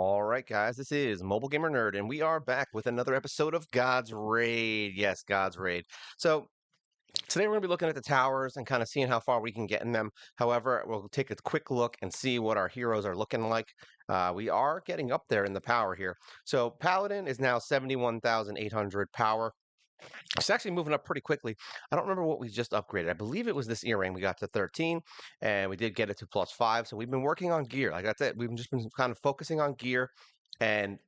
All right, guys, this is Mobile Gamer Nerd, and we are back with another episode of God's Raid. Yes, God's Raid. So today we're going to be looking at the towers and kind of seeing how far we can get in them. However, we'll take a quick look and see what our heroes are looking like. We are getting up there in the power here. So Paladin is now 71,800 power. It's actually moving up pretty quickly. I don't remember what we just upgraded. I believe it was this earring. We got to 13, and we did get it to +5. So we've been working on gear. Like that's it. We've just been kind of focusing on gear and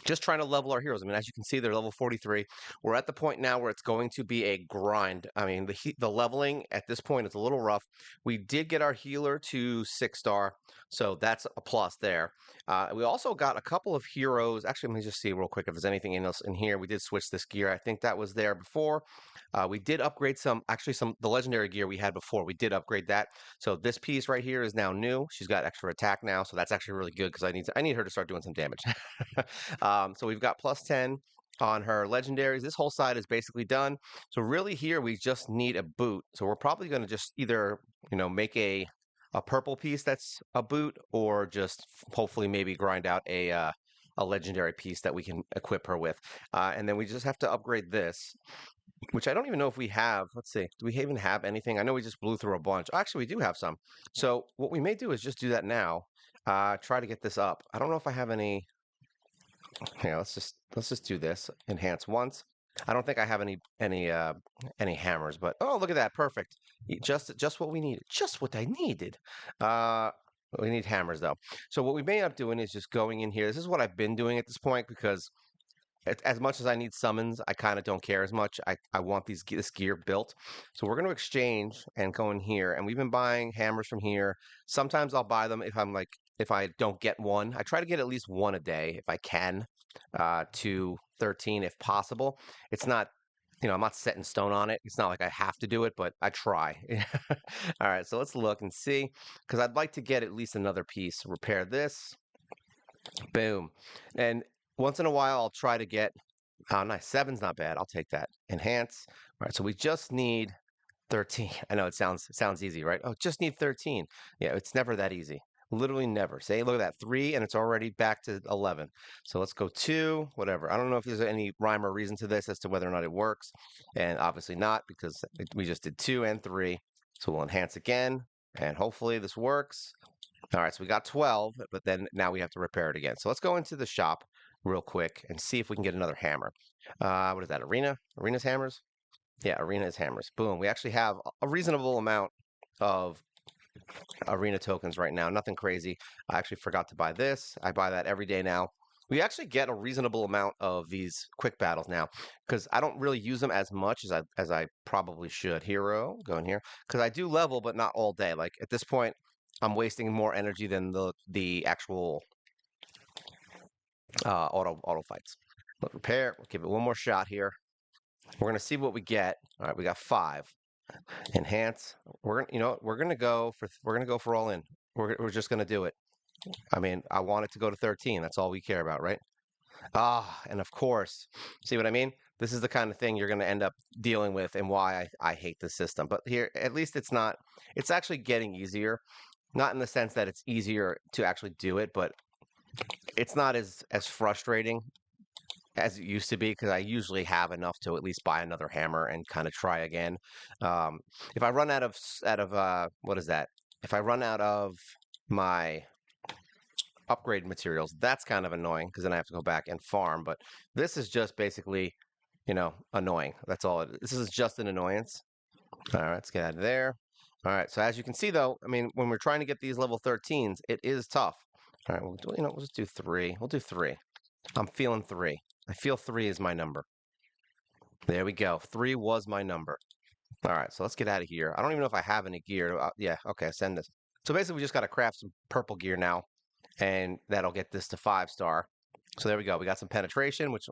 just trying to level our heroes. I mean, as you can see, they're level 43. We're at the point now where it's going to be a grind. I mean, the leveling at this point is a little rough. We did get our healer to 6-star, so that's a plus there. We also got a couple of heroes. Actually, let me just see real quick if there's anything else in here. We did switch this gear. I think that was there before. We did upgrade the legendary gear we had before. We did upgrade that. So this piece right here is now new. She's got extra attack now, so that's actually really good because I need her to start doing some damage. So we've got +10 on her legendaries. This whole side is basically done. So really here we just need a boot. So we're probably going to just either, make a purple piece that's a boot, or just hopefully maybe grind out a legendary piece that we can equip her with. And then we just have to upgrade this, which I don't even know if we have. Let's see. Do we even have anything? I know we just blew through a bunch. Actually, we do have some. So what we may do is just do that now. Try to get this up. I don't know if I have any. Yeah, let's just do this. Enhance once. I don't think I have any hammers, but oh, look at that. Perfect. Just what we needed. Just what I needed. Uh we need hammers though. So what we may end up doing is just going in here. This is what I've been doing at this point because as much as I need summons, I kind of don't care as much. I want this gear built. So we're going to exchange and go in here. And we've been buying hammers from here. Sometimes I'll buy them if I don't get one. I try to get at least one a day if I can, to 13 if possible. It's not, I'm not set in stone on it. It's not like I have to do it, but I try. All right, so let's look and see, because I'd like to get at least another piece. Repair this. Boom. And once in a while, I'll try to get, oh, nice. 7's not bad. I'll take that. Enhance. All right, so we just need 13. I know it sounds easy, right? Oh, just need 13. Yeah, it's never that easy. Literally never. Say, look at that, 3, and it's already back to 11. So let's go 2, whatever. I don't know if there's any rhyme or reason to this as to whether or not it works, and obviously not because we just did 2 and 3. So we'll enhance again, and hopefully this works. All right, so we got 12, but then now we have to repair it again. So let's go into the shop real quick and see if we can get another hammer. What is that, Arena? Arena's hammers? Yeah, Arena's hammers. Boom. We actually have a reasonable amount of Arena tokens right now. Nothing crazy. I actually forgot to buy this. I buy that every day now. We actually get a reasonable amount of these quick battles now because I don't really use them as much as I probably should. Hero, go in here, because I do level, but not all day. Like at this point, I'm wasting more energy than the actual auto fights. Let's repair. We'll give it one more shot here. We're gonna see what we get. All right, we got 5. Enhance. We're gonna go for all in. We're just gonna do it. I mean, I want it to go to 13. That's all we care about, right? And of course, see what I mean? This is the kind of thing you're going to end up dealing with and why I hate the system. But here, at least it's actually getting easier. Not in the sense that it's easier to actually do it, but it's not as frustrating as it used to be because I usually have enough to at least buy another hammer and kind of try again. If I run out of what is that? If I run out of my upgrade materials, that's kind of annoying because then I have to go back and farm. But this is just basically, annoying. That's all it is. This is just an annoyance. All right, let's get out of there. All right, so as you can see, though, I mean, when we're trying to get these level 13s, it is tough. All right, we'll just do 3. We'll do 3. I'm feeling 3. I feel 3 is my number. There we go. 3 was my number. All right, so let's get out of here. I don't even know if I have any gear. Yeah, okay, send this. So basically, we just got to craft some purple gear now, and that'll get this to 5-star. So there we go. We got some penetration, which,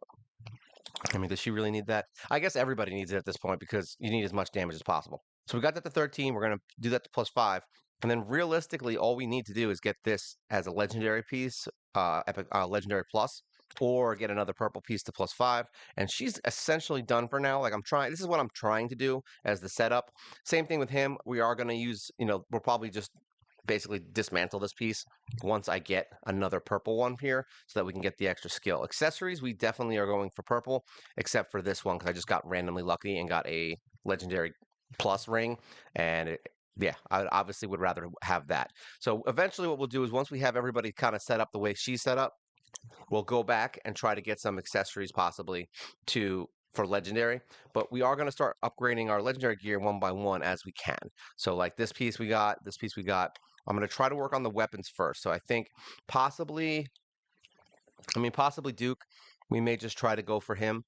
I mean, does she really need that? I guess everybody needs it at this point because you need as much damage as possible. So we got that to 13. We're going to do that to +5. And then realistically, all we need to do is get this as a legendary piece, legendary plus, or get another purple piece to +5. And she's essentially done for now. Like this is what I'm trying to do as the setup. Same thing with him. We are going to use, we'll probably just basically dismantle this piece once I get another purple one here so that we can get the extra skill. Accessories, we definitely are going for purple, except for this one because I just got randomly lucky and got a legendary plus ring. And yeah, I obviously would rather have that. So eventually what we'll do is once we have everybody kind of set up the way she's set up, we'll go back and try to get some accessories possibly to for legendary, but we are going to start upgrading our legendary gear one by one as we can. So like this piece we got, this piece we got. I'm going to try to work on the weapons first. So I think possibly, possibly Duke. We may just try to go for him.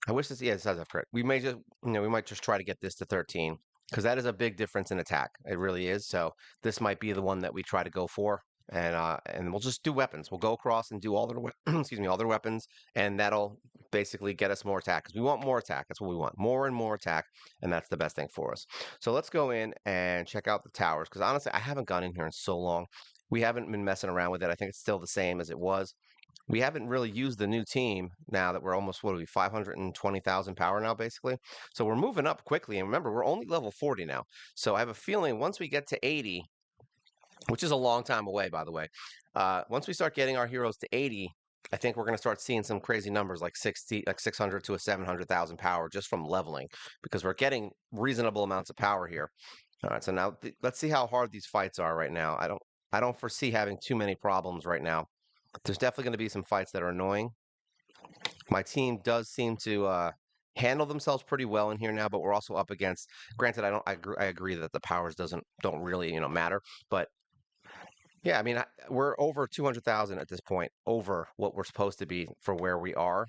I wish this, yeah, this has upgrade. We may just, we might just try to get this to 13 because that is a big difference in attack. It really is. So this might be the one that we try to go for, and we'll just do weapons. We'll go across and do all their excuse me, all their weapons, and that'll basically get us more attack because we want more attack. That's what we want, more and more attack, and that's the best thing for us. So let's go in and check out the towers because honestly, I haven't gone in here in so long. We haven't been messing around with it. I think it's still the same as it was. We haven't really used the new team now that we're almost, what are we, 520,000 power now, basically. So we're moving up quickly. And remember, we're only level 40 now. So I have a feeling once we get to 80, which is a long time away, by the way, once we start getting our heroes to 80, I think we're going to start seeing some crazy numbers like 600 to a 700,000 power just from leveling because we're getting reasonable amounts of power here. All right, so now let's see how hard these fights are right now. I don't foresee having too many problems right now. There's definitely going to be some fights that are annoying. My team does seem to handle themselves pretty well in here now, but we're also up against. Granted, I agree that the powers don't really matter, but yeah, we're over 200,000 at this point, over what we're supposed to be for where we are,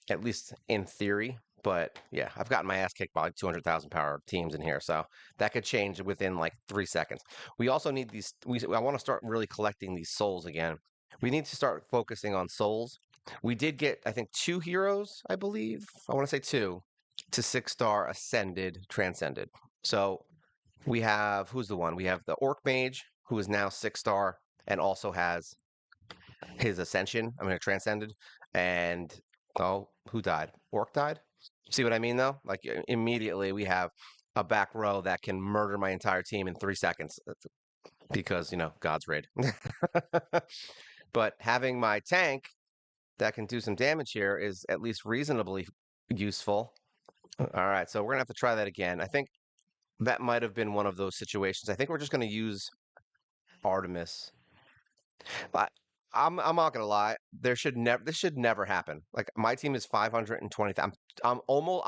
at least in theory. But yeah, I've gotten my ass kicked by like 200,000 power teams in here, so that could change within like 3 seconds. We also need these. I want to start really collecting these souls again. We need to start focusing on souls. We did get, I think, 2 heroes, I believe. I want to say 2 to 6-star ascended, transcended. So we have, who's the one? We have the Orc Mage, who is now 6-star and also has his ascension. Transcended. And oh, who died? Orc died. See what I mean, though? Like immediately we have a back row that can murder my entire team in 3 seconds because God's raid. But having my tank that can do some damage here is at least reasonably useful. All right, so we're gonna have to try that again. I think that might have been one of those situations. I think we're just gonna use Artemis. But I'm not gonna lie. This should never happen. Like my team is 520. I'm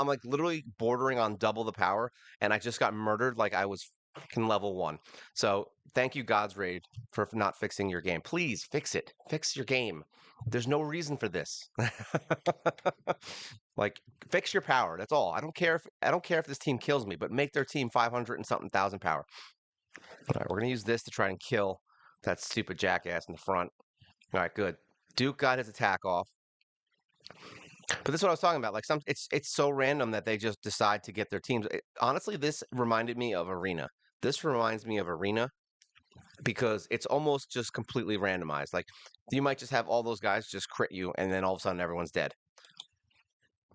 like literally bordering on double the power, and I just got murdered like I was fucking level 1. So thank you, God's Raid, for not fixing your game. Please fix it. Fix your game. There's no reason for this. Like fix your power. That's all. I don't care if this team kills me, but make their team 500 and something thousand power. All right, we're gonna use this to try and kill that stupid jackass in the front. All right, good. Duke got his attack off. But this is what I was talking about. Like it's so random that they just decide to get their teams. Honestly, this reminded me of Arena. This reminds me of Arena because it's almost just completely randomized. Like you might just have all those guys just crit you, and then all of a sudden everyone's dead.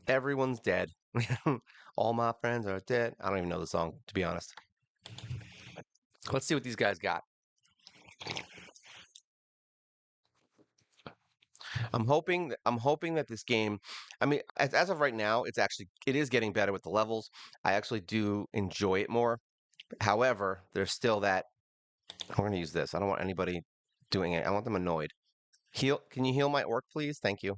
Everyone's dead. All my friends are dead. I don't even know the song, to be honest. Let's see what these guys got. I'm hoping that this game, as of right now, it is getting better with the levels. I actually do enjoy it more. However, there's still that. We're gonna use this. I don't want anybody doing it. I want them annoyed. Heal. Can you heal my orc, please? Thank you.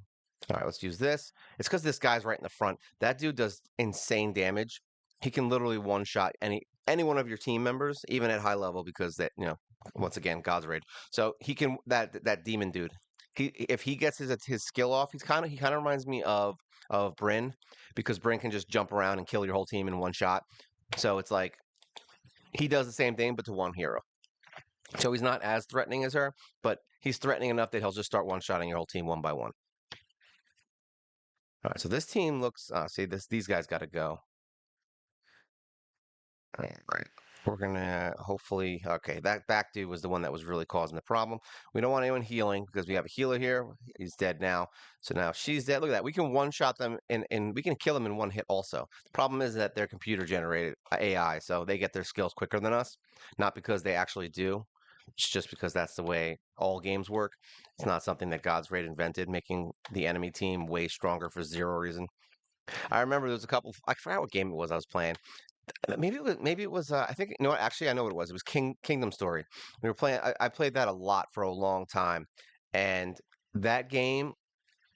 All right, let's use this. It's because this guy's right in the front. That dude does insane damage. He can literally one-shot any one of your team members, even at high level, because once again, God's raid. So he can that demon dude. If he gets his skill off, he kind of reminds me of Bryn, because Bryn can just jump around and kill your whole team in one shot. So it's like he does the same thing, but to one hero. So he's not as threatening as her, but he's threatening enough that he'll just start one-shotting your whole team one by one. All right, so this team looks. These guys got to go. All right. We're gonna hopefully. Okay, that back dude was the one that was really causing the problem. We don't want anyone healing because we have a healer here. He's dead now. So now she's dead. Look at that. We can one-shot them and we can kill them in one hit also. The problem is that they're computer generated AI, so they get their skills quicker than us. Not because they actually do. It's just because that's the way all games work. It's not something that God's Raid invented, making the enemy team way stronger for zero reason. I remember there was a couple. I forgot what game it was I was playing. Maybe it was. Maybe it was. I think. You know what? Actually, I know what it was. It was Kingdom Story. We were playing. I played that a lot for a long time, and that game.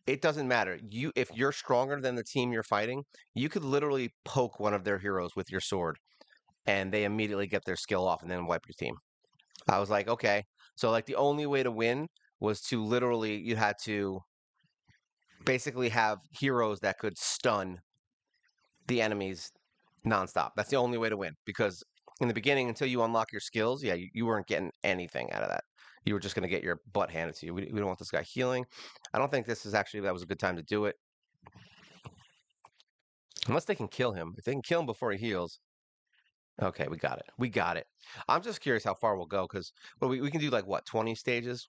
It doesn't matter. If you're stronger than the team you're fighting, you could literally poke one of their heroes with your sword, and they immediately get their skill off and then wipe your team. I was like, okay. So like the only way to win was to literally you had to basically have heroes that could stun the enemies nonstop. That's the only way to win because in the beginning, until you unlock your skills, yeah, you weren't getting anything out of that. You were just going to get your butt handed to you. We don't want this guy healing. I don't think this is actually that was a good time to do it unless they can kill him. If they can kill him before he heals, okay, we got it. We got it. I'm just curious how far we'll go because well, we can do like what 20 stages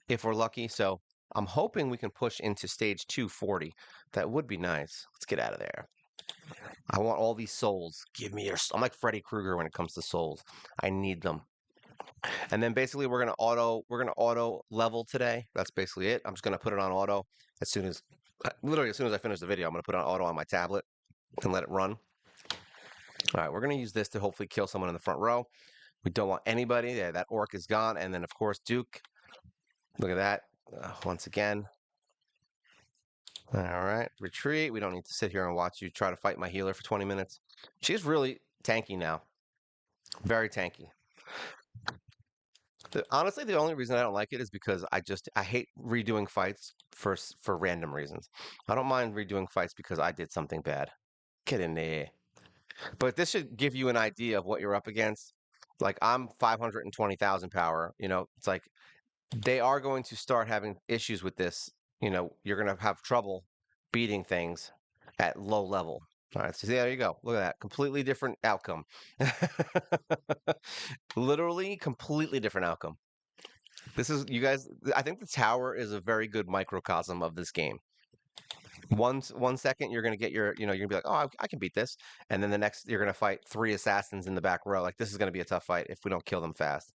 if we're lucky. So I'm hoping we can push into stage 240. That would be nice. Let's get out of there. I want all these souls. Give me your. I'm like Freddy Krueger when it comes to souls. I need them. And then basically we're gonna auto level today. That's basically it. I'm just gonna put it on auto as soon as literally as soon as I finish the video. I'm gonna put it on auto on my tablet and let it run. All right, we're gonna use this to hopefully kill someone in the front row. We don't want anybody there. That orc is gone, and then of course Duke. Look at that. Once again. All right, retreat. We don't need to sit here and watch you try to fight my healer for 20 minutes. She's really tanky now. Very tanky. Honestly, the only reason I don't like it is because I hate redoing fights for random reasons. I don't mind redoing fights because I did something bad. Get in there. But this should give you an idea of what you're up against. Like I'm 520,000 power. It's like they are going to start having issues with this. You're going to have trouble beating things at low level. All right, so there you go. Look at that. Completely different outcome. Literally completely different outcome. This is you guys. I think the tower is a very good microcosm of this game. One second you're gonna get you're gonna be like, oh, I can beat this, and then the next you're gonna fight three assassins in the back row. Like this is gonna be a tough fight if we don't kill them fast.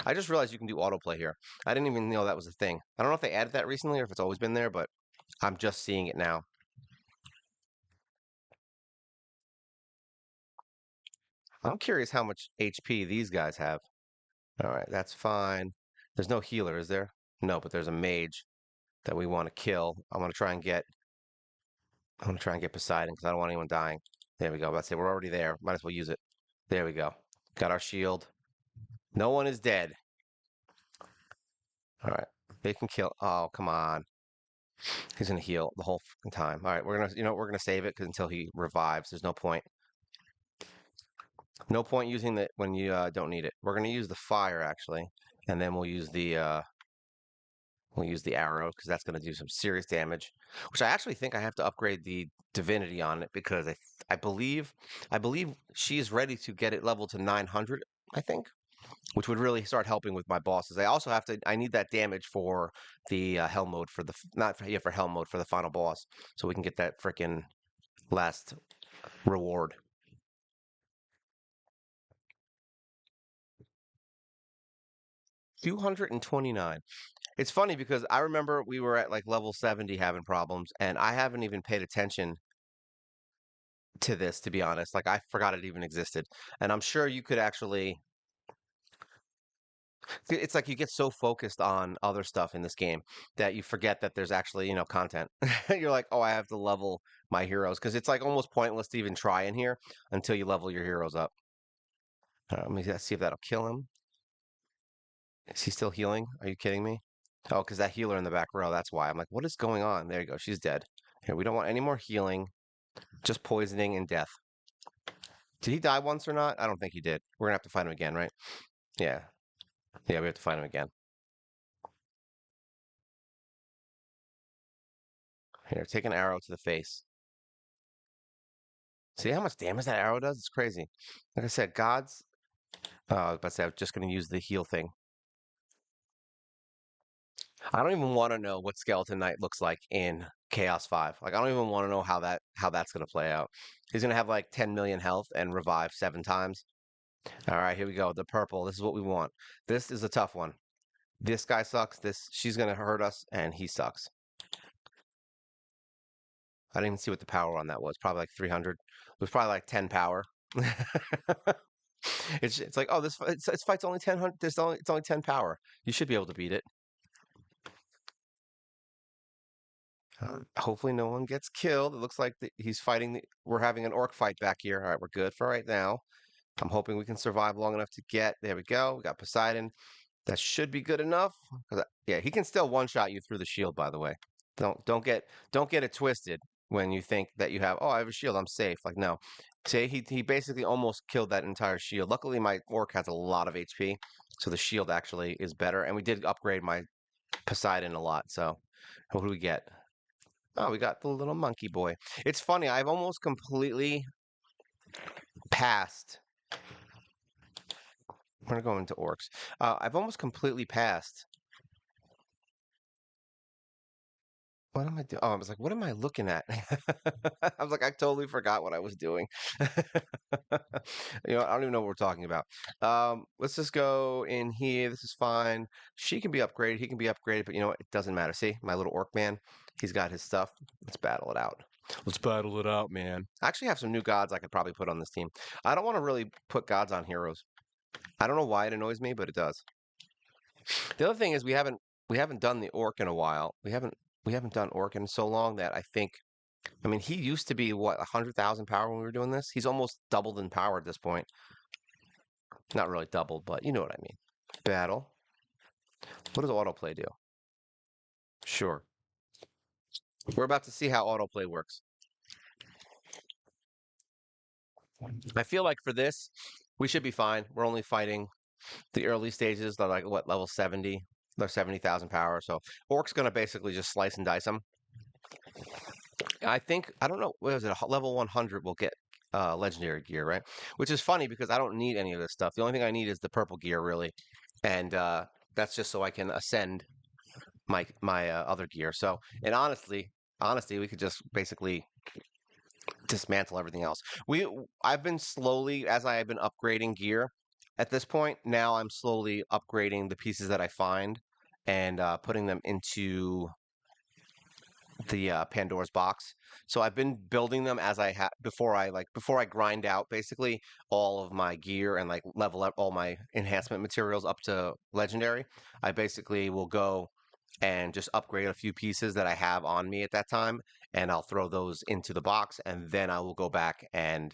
I just realized you can do autoplay here. I didn't even know that was a thing. I don't know if they added that recently or if it's always been there, but I'm just seeing it now. I'm curious how much HP these guys have. All right, that's fine. There's no healer, is there? No, but there's a mage that we want to kill. I'm gonna try and get Poseidon because I don't want anyone dying. There we go. Let's say we're already there. Might as well use it. There we go. Got our shield. No one is dead. All right. They can kill. Oh, come on. He's gonna heal the whole fucking time. All right, we're gonna save it because until he revives, there's no point. No point using it when you don't need it. We're gonna use the fire actually, and then we'll use the arrow because that's gonna do some serious damage. Which I actually think I have to upgrade the divinity on it because I believe she's ready to get it leveled to 900. I think, which would really start helping with my bosses. I need that damage for the hell mode for the not for, yeah, for hell mode for the final boss, so we can get that freaking last reward. 229. It's funny because I remember we were at like level 70 having problems, and I haven't even paid attention to this, to be honest. Like I forgot it even existed. And I'm sure you could actually it's like you get so focused on other stuff in this game that you forget that there's actually, content. You're like, "Oh, I have to level my heroes," because it's like almost pointless to even try in here until you level your heroes up. Let me see if that'll kill him. Is he still healing? Are you kidding me? Oh, because that healer in the back row, that's why. I'm like, what is going on? There you go. She's dead. Here, we don't want any more healing, just poisoning and death. Did he die once or not? I don't think he did. We're gonna have to fight him again, right? Yeah. Yeah, we have to fight him again. Here, take an arrow to the face. See how much damage that arrow does? It's crazy. Like I said, gods. I was about to say I was just gonna use the heal thing. I don't even want to know what Skeleton Knight looks like in Chaos 5. Like I don't even want to know how that's gonna play out. He's gonna have like 10 million health and revive 7 times. All right, here we go. The purple. This is what we want. This is a tough one. This guy sucks. She's gonna hurt us, and he sucks. I didn't even see what the power on that was. Probably like 300. It was probably like 10 power. It's like, oh, this fight's only 10. It's only 10 power. You should be able to beat it. Hopefully no one gets killed. It looks like he's fighting. We're having an orc fight back here. All right, we're good for right now. I'm hoping we can survive long enough to get. There we go. We got Poseidon. That should be good enough. Yeah, he can still one-shot you through the shield, by the way. Don't get it twisted when you think that you have, oh, I have a shield, I'm safe. Like, no. Say he basically almost killed that entire shield. Luckily, my orc has a lot of HP, so the shield actually is better. And we did upgrade my Poseidon a lot. So what do we get? Oh, we got the little monkey boy. It's funny, I've almost completely passed. I'm gonna go into orcs. I've almost completely passed. What am I doing? Oh, I was like, what am I looking at? I was like, I totally forgot what I was doing. You know, I don't even know what we're talking about. Let's just go in here. This is fine. She can be upgraded. He can be upgraded, but you know what? It doesn't matter. See, my little orc man, he's got his stuff. Let's battle it out. Let's battle it out, man. I actually have some new gods I could probably put on this team. I don't want to really put gods on heroes. I don't know why it annoys me, but it does. The other thing is we haven't done the orc in a while. We haven't done orc in so long that I think. I mean, he used to be what 100,000 power when we were doing this. He's almost doubled in power at this point. Not really doubled, but you know what I mean. Battle. What does autoplay do? Sure. We're about to see how autoplay works. I feel like for this, we should be fine. We're only fighting the early stages. They're like what level 70? They're 70,000 power. So Orc's gonna basically just slice and dice them. I think I don't know. What is it? Level 100 will get legendary gear, right? Which is funny because I don't need any of this stuff. The only thing I need is the purple gear, really, and that's just so I can ascend my other gear. So, and honestly, we could just basically dismantle everything else. I've been slowly, as I have been upgrading gear. At this point, now I'm slowly upgrading the pieces that I find and putting them into the Pandora's box. So I've been building them as I before I grind out basically all of my gear and like level up all my enhancement materials up to legendary. I basically will go and just upgrade a few pieces that I have on me at that time, and I'll throw those into the box, and then I will go back and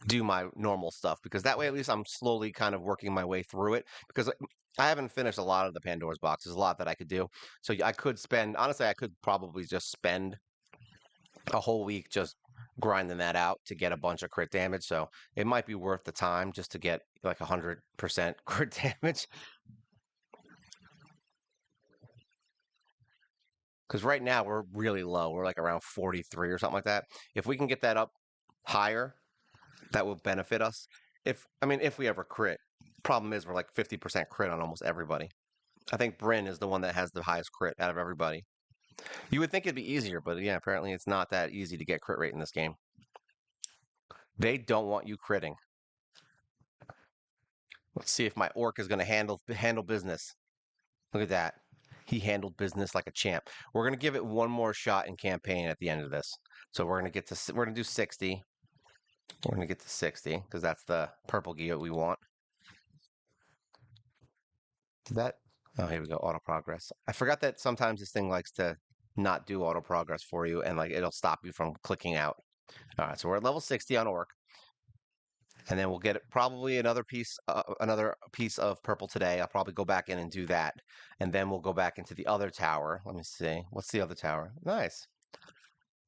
do my normal stuff because that way at least I'm slowly kind of working my way through it because I haven't finished a lot of the Pandora's box. There's a lot that I could do. So I could spend honestly I could probably just spend a whole week just grinding that out to get a bunch of crit damage. So it might be worth the time just to get like 100% crit damage. Because right now we're really low. We're like around 43 or something like that. If we can get that up higher, that will benefit us. If we ever crit. Problem is we're like 50% crit on almost everybody. I think Bryn is the one that has the highest crit out of everybody. You would think it'd be easier, but yeah, apparently it's not that easy to get crit rate in this game. They don't want you critting. Let's see if my orc is going to handle business. Look at that. He handled business like a champ. We're going to give it one more shot in campaign at the end of this. So we're going to do 60. We're going to get to 60 because that's the purple gear we want. That oh, here we go, auto progress. I forgot that sometimes this thing likes to not do auto progress for you and like it'll stop you from clicking out. All right, so we're at level 60 on orc. And then we'll get probably another piece of purple today. I'll probably go back in and do that. And then we'll go back into the other tower. Let me see. What's the other tower? Nice.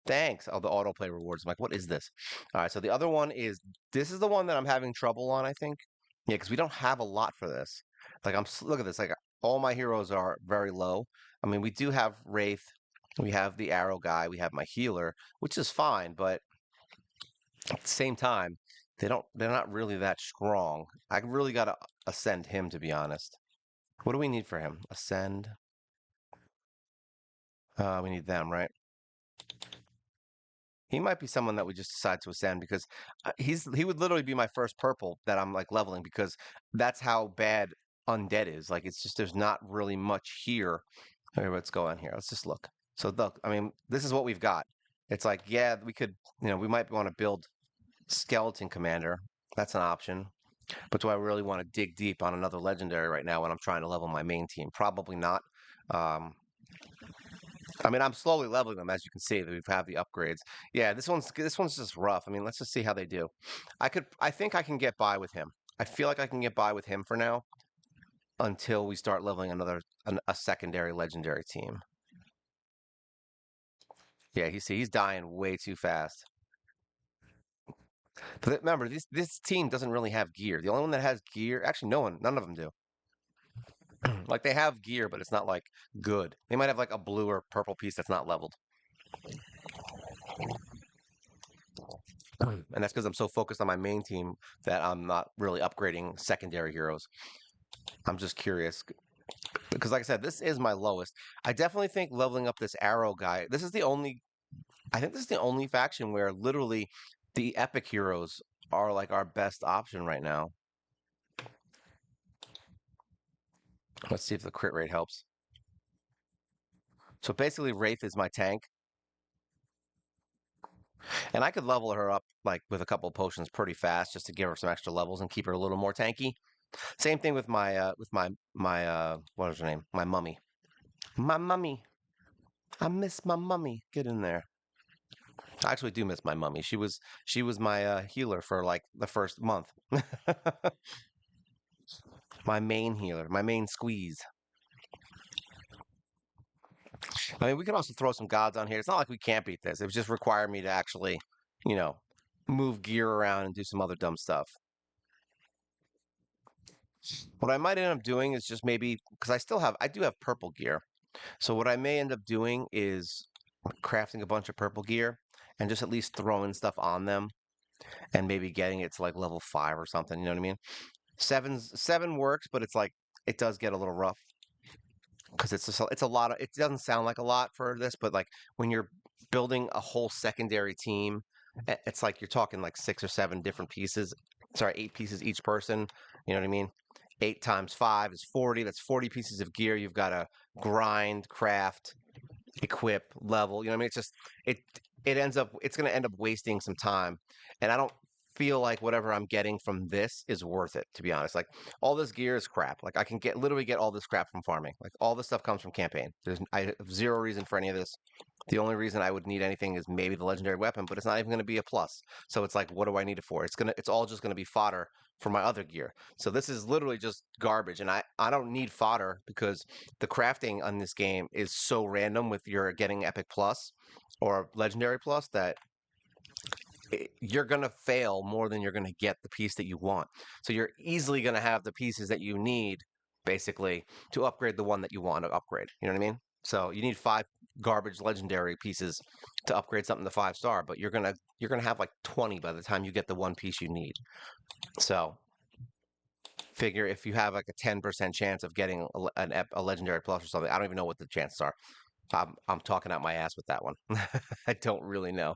Thanks. Oh, the autoplay rewards. I'm like, what is this? All right, so the other one is, this is the one that I'm having trouble on, I think. Yeah, because we don't have a lot for this. Like, look at this. Like, all my heroes are very low. I mean, we do have Wraith. We have the arrow guy. We have my healer, which is fine. But at the same time, they're not really that strong. I really got to ascend him, to be honest. What do we need for him? Ascend. We need them, right? He might be someone that we just decide to ascend because he would literally be my first purple that I'm like leveling because that's how bad undead is. Like it's just there's not really much here. Okay, let's go on here. Let's just look. So look, I mean, this is what we've got. It's like, yeah, we could, we might want to build skeleton commander. That's an option. But do I really want to dig deep on another legendary right now when I'm trying to level my main team? Probably not. Um, I mean, I'm slowly leveling them, as you can see. That we've had the upgrades. Yeah, this one's just rough. I mean, let's just see how they do. I think I can get by with him. I feel like I can get by with him for now until we start leveling a secondary legendary team. Yeah, he's dying way too fast. But remember, this team doesn't really have gear. The only one that has gear, actually, none of them do. Like they have gear, but it's not like good. They might have like a blue or purple piece that's not leveled. And that's because I'm so focused on my main team that I'm not really upgrading secondary heroes. I'm just curious because, like I said, this is my lowest. I definitely think leveling up this arrow guy. I think this is the only faction where literally the epic heroes are like our best option right now. Let's see if the crit rate helps. So basically, Wraith is my tank, and I could level her up like with a couple of potions pretty fast just to give her some extra levels and keep her a little more tanky. Same thing with my what is her name? My mummy. My mummy. I miss my mummy. Get in there. I actually do miss my mummy. She was my healer for like the first month. My main healer, my main squeeze. I mean, we could also throw some gods on here. It's not like we can't beat this. It would just require me to actually, you know, move gear around and do some other dumb stuff. What I might end up doing is just maybe because I do have purple gear. So what I may end up doing is crafting a bunch of purple gear and just at least throwing stuff on them and maybe getting it to like level 5 or something. You know what I mean? Seven works, but it's like it does get a little rough because it's a lot of. It doesn't sound like a lot for this, but like when you're building a whole secondary team, it's like you're talking like 6 or 7 different pieces. Sorry, 8 pieces each person. You know what I mean? 8 times 5 is 40. That's 40 pieces of gear. You've got to grind, craft, equip, level. You know what I mean? It it's going to end up wasting some time, and I don't feel like whatever I'm getting from this is worth it. To be honest, like all this gear is crap. Like I can literally get all this crap from farming. Like all this stuff comes from campaign. I have zero reason for any of this. The only reason I would need anything is maybe the legendary weapon, but it's not even going to be a plus. So it's like, what do I need it for? It's all just going to be fodder for my other gear. So this is literally just garbage, and I don't need fodder because the crafting on this game is so random with your getting epic plus or legendary plus that you're going to fail more than you're going to get the piece that you want. So you're easily going to have the pieces that you need basically to upgrade the one that you want to upgrade. You know what I mean? So you need 5 garbage legendary pieces to upgrade something to 5-star, but you're going to have like 20 by the time you get the one piece you need. So figure if you have like a 10% chance of getting a legendary plus or something. I don't even know what the chances are. I'm talking out my ass with that one. I don't really know.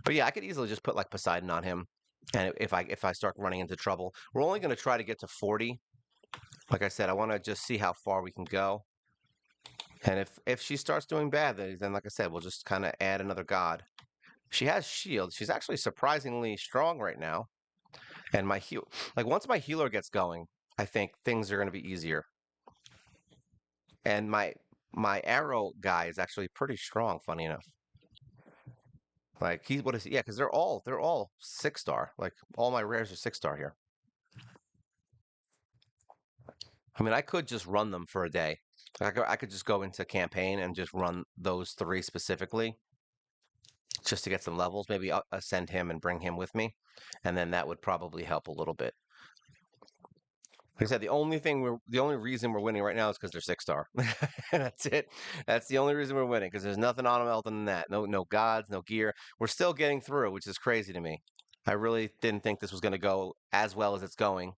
But yeah, I could easily just put like Poseidon on him. And if I start running into trouble, we're only going to try to get to 40. Like I said, I want to just see how far we can go. And if she starts doing bad, then like I said, we'll just kind of add another god. She has shield. She's actually surprisingly strong right now. And my heal, like once my healer gets going, I think things are going to be easier. And my arrow guy is actually pretty strong. Funny enough. Like what is he? Yeah, because they're all 6-star. Like all my rares are 6-star here. I mean, I could just run them for a day. I could just go into campaign and just run those 3 specifically, just to get some levels. Maybe I'll ascend him and bring him with me, and then that would probably help a little bit. Like I said, the only reason we're winning right now is because they're 6-star. That's it. That's the only reason we're winning because there's nothing on them other than that. No gods, no gear. We're still getting through, which is crazy to me. I really didn't think this was going to go as well as it's going,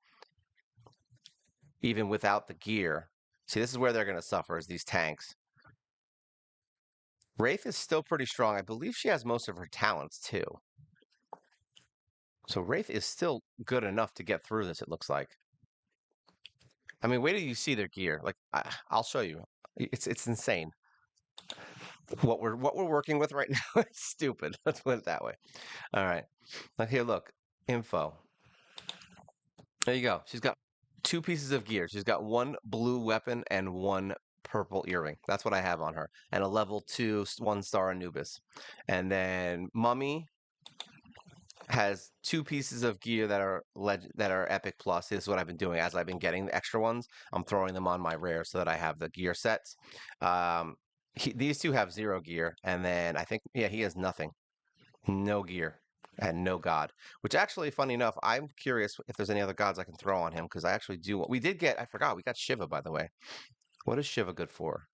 even without the gear. See, this is where they're going to suffer is these tanks. Wraith is still pretty strong. I believe she has most of her talents too. So Wraith is still good enough to get through this, it looks like. I mean, wait till you see their gear. Like I'll show you. It's insane. What we're working with right now is stupid. Let's put it that way. All right. Like here, look. Info. There you go. She's got two pieces of gear. She's got one blue weapon and one purple earring. That's what I have on her. And a level 2 1-star Anubis. And then Mummy has two pieces of gear that are that are epic plus. This is what I've been doing as I've been getting the extra ones. I'm throwing them on my rare so that I have the gear sets. Um, these two have 0 gear, and then I think he has nothing, no gear, and no god. Which actually, funny enough, I'm curious if there's any other gods I can throw on him because I actually do. We did get. I forgot we got Shiva, by the way. What is Shiva good for?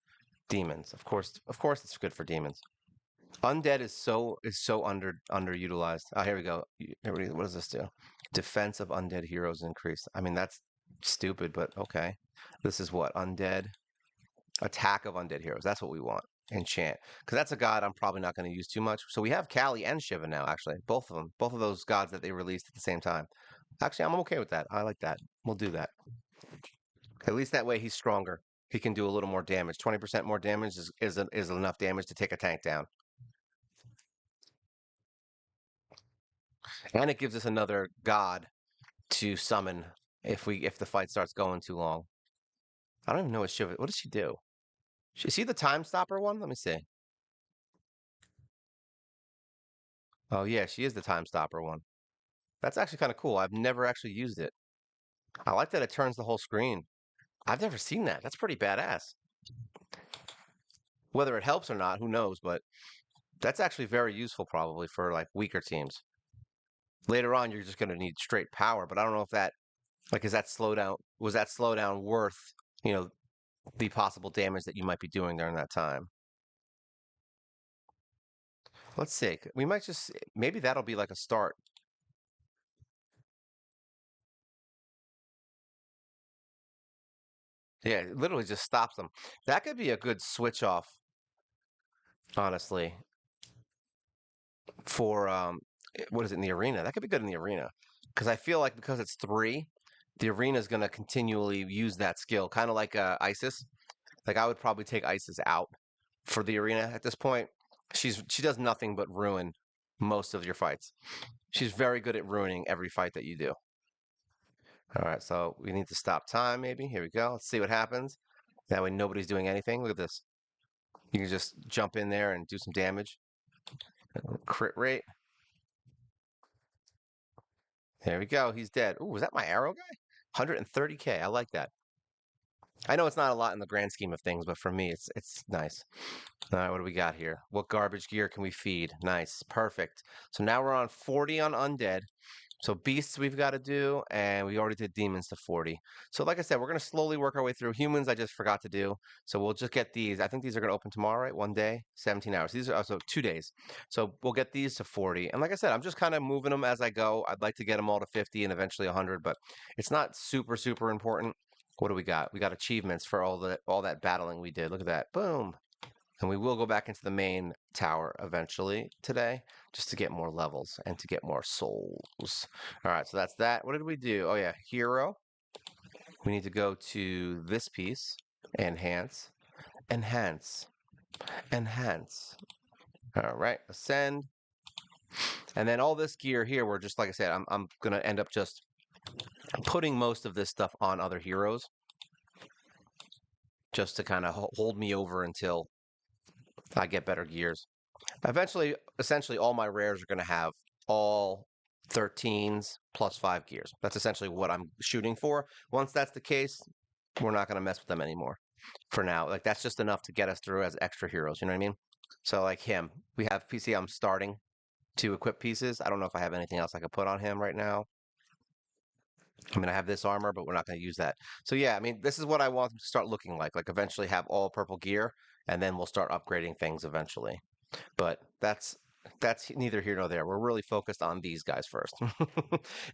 Demons, of course, it's good for demons. Undead is so underutilized. Oh, here we go. What does this do? Defense of undead heroes increased. I mean, that's stupid, but okay. This is what? Undead attack of undead heroes. That's what we want. Enchant. Because that's a god I'm probably not going to use too much. So we have Kali and Shiva now, actually. Both of them. Both of those gods that they released at the same time. Actually, I'm okay with that. I like that. We'll do that. At least that way he's stronger. He can do a little more damage. 20% more damage is enough damage to take a tank down. And it gives us another god to summon if the fight starts going too long. I don't even know what Shiva. What does she do? Is she the time stopper one? Let me see. Oh yeah, she is the time stopper one. That's actually kind of cool. I've never actually used it. I like that it turns the whole screen. I've never seen that. That's pretty badass. Whether it helps or not, who knows? But that's actually very useful probably for like weaker teams. Later on, you're just going to need straight power, but I don't know if that is that slowdown was that slowdown worth you know the possible damage that you might be doing during that time. Let's see. We might just maybe that'll be like a start. Yeah, it literally just stops them. That could be a good switch off, honestly, for what is it in the arena? That could be good in the arena because I feel like because it's 3, the arena is going to continually use that skill, kind of like Isis. Like I would probably take Isis out for the arena at this point. She does nothing but ruin most of your fights. She's very good at ruining every fight that you do. All right, so we need to stop time maybe. Here we go. Let's see what happens. That way nobody's doing anything. Look at this. You can just jump in there and do some damage. Crit rate. There we go. He's dead. Ooh, was that my arrow guy? 130K. I like that. I know it's not a lot in the grand scheme of things, but for me, it's nice. All right, what do we got here? What garbage gear can we feed? Nice, perfect. So now we're on 40 on undead. So beasts we've got to do, and we already did demons to 40. So like I said, we're going to slowly work our way through. Humans, I just forgot to do. So we'll just get these. I think these are going to open tomorrow, right? One day, 17 hours. These are also 2 days. So we'll get these to 40. And like I said, I'm just kind of moving them as I go. I'd like to get them all to 50 and eventually 100, but it's not super, super important. What do we got? We got achievements for all that battling we did. Look at that. Boom. And we will go back into the main tower eventually today just to get more levels and to get more souls. All right, so that's that. What did we do? Oh, yeah, hero. We need to go to this piece. Enhance. Enhance. Enhance. All right, ascend. And then all this gear here, we're just, like I said, I'm going to end up just putting most of this stuff on other heroes just to kind of hold me over until I get better gears. Eventually, essentially, all my rares are going to have all 13s plus 5 gears. That's essentially what I'm shooting for. Once that's the case, we're not going to mess with them anymore for now. Like, that's just enough to get us through as extra heroes. You know what I mean? So, like him, we have PC. I'm starting to equip pieces. I don't know if I have anything else I could put on him right now. I mean, I have this armor, but we're not going to use that. So, yeah, I mean, this is what I want them to start looking like eventually have all purple gear, and then we'll start upgrading things eventually. But that's that's neither here nor there. We're really focused on these guys first.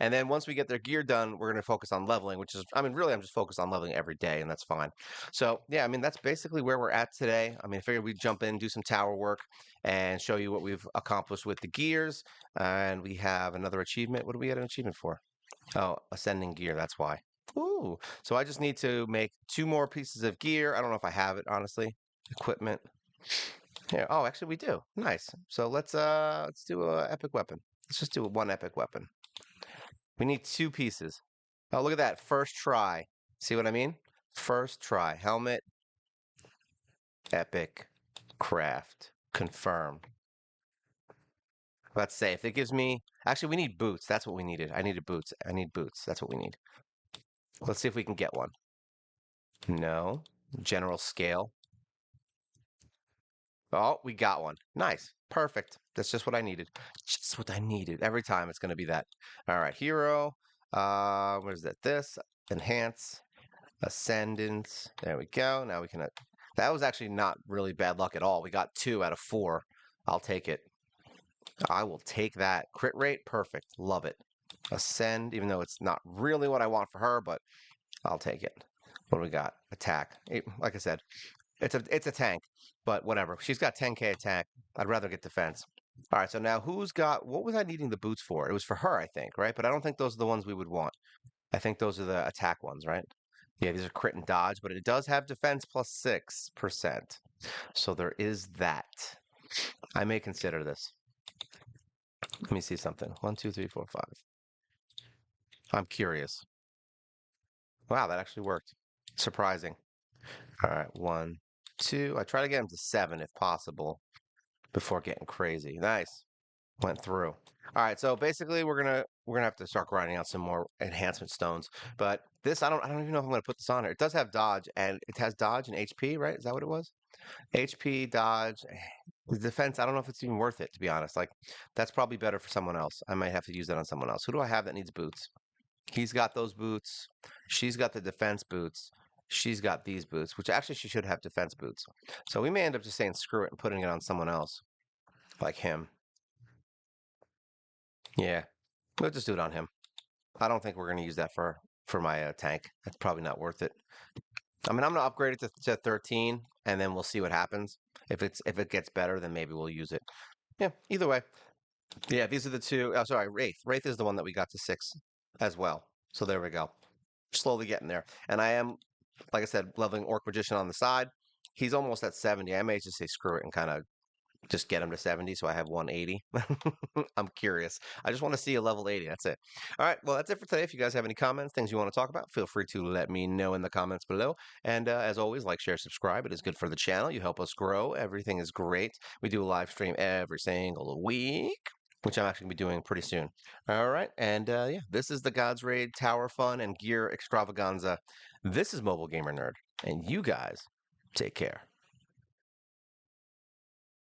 And then once we get their gear done, we're going to focus on leveling, which is, I mean, really, I'm just focused on leveling every day, and that's fine. So, yeah, I mean, that's basically where we're at today. I mean, I figured we'd jump in, do some tower work, and show you what we've accomplished with the gears. And we have another achievement. What do we get an achievement for? Oh, ascending gear. That's why. Ooh. So I just need to make 2 more pieces of gear. I don't know if I have it, honestly. Equipment. Yeah. Oh, actually, we do. Nice. So let's do a epic weapon. Let's just do one epic weapon. We need 2 pieces. Oh, look at that. First try. See what I mean? First try. Helmet, epic, craft, confirm. Let's say if it gives me, actually, we need boots. That's what we needed. I needed boots. I need boots. That's what we need. Let's see if we can get one. No. General scale. Oh, we got one. Nice. Perfect. That's just what I needed. Just what I needed. Every time it's going to be that. All right, hero. What is that? This enhance, ascendance. There we go. Now we can. That was actually not really bad luck at all. We got 2 out of 4. I'll take it. I will take that. Crit rate, perfect. Love it. Ascend, even though it's not really what I want for her, but I'll take it. What do we got? Attack. Like I said, it's a tank, but whatever. She's got 10k attack. I'd rather get defense. All right, so now who's got what was I needing the boots for? It was for her, I think, right? But I don't think those are the ones we would want. I think those are the attack ones, right? Yeah, these are crit and dodge, but it does have defense plus 6%. So there is that. I may consider this. Let me see something. 1, 2, 3, 4, 5. I'm curious. Wow, that actually worked. Surprising. All right, 1, 2. I try to get him to 7 if possible before getting crazy. Nice. Went through. All right, so basically we're gonna have to start grinding out some more enhancement stones. But this I don't even know if I'm gonna put this on here. It does have dodge and it has dodge and HP, right? Is that what it was? HP, dodge, the defense. I don't know if it's even worth it to be honest. Like that's probably better for someone else. I might have to use that on someone else. Who do I have that needs boots? He's got those boots. She's got the defense boots. She's got these boots, which actually she should have defense boots. So we may end up just saying screw it and putting it on someone else, like him. Yeah, we'll just do it on him. I don't think we're going to use that for my tank. That's probably not worth it. I mean, I'm going to upgrade it to 13, and then we'll see what happens. If it gets better, then maybe we'll use it. Yeah, either way. Yeah, these are the 2. Oh, sorry, Wraith. Wraith is the one that we got to 6 as well. So there we go. Slowly getting there. And I am, like I said, leveling Orc Magician on the side. He's almost at 70. I may just say screw it and kind of just get him to 70 so I have 180. I'm curious. I just want to see a level 80. That's it. All right. Well, that's it for today. If you guys have any comments, things you want to talk about, feel free to let me know in the comments below. And as always, like, share, subscribe. It is good for the channel. You help us grow. Everything is great. We do a live stream every single week, which I'm actually going to be doing pretty soon. All right. And yeah, this is the Gods Raid Tower Fun and Gear Extravaganza. This is Mobile Gamer Nerd. And you guys take care.